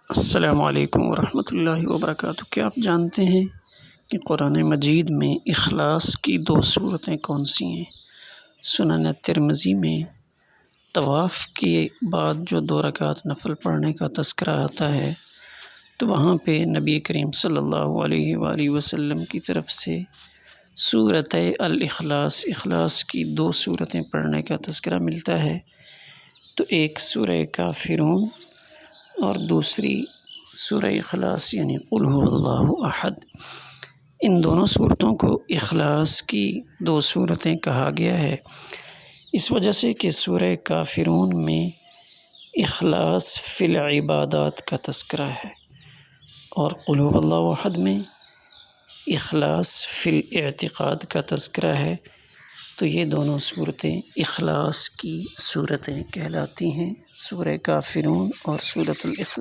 السلام علیکم ورحمۃ اللہ وبرکاتہ۔ کیا آپ جانتے ہیں کہ قرآن مجید میں اخلاص کی دو صورتیں کون سی ہیں؟ سنن ترمذی میں طواف کے بعد جو 2 رکعت نفل پڑھنے کا تذکرہ آتا ہے تو وہاں پہ نبی کریم صلی اللہ علیہ وآلہ وسلم کی طرف سے سورۃ الاخلاص، اخلاص کی 2 صورتیں پڑھنے کا تذکرہ ملتا ہے۔ تو ایک سورہ کافرون اور دوسری سورہ اخلاص یعنی قل هو اللہ احد۔ ان دونوں صورتوں کو اخلاص کی 2 صورتیں کہا گیا ہے، اس وجہ سے کہ سورہ کافرون میں اخلاص فی العبادات کا تذکرہ ہے اور قل هو اللہ احد میں اخلاص فی الاعتقاد کا تذکرہ ہے۔ تو یہ دونوں صورتیں اخلاص کی صورتیں کہلاتی ہیں، سورہ کافرون اور سورۃ الاخلاص۔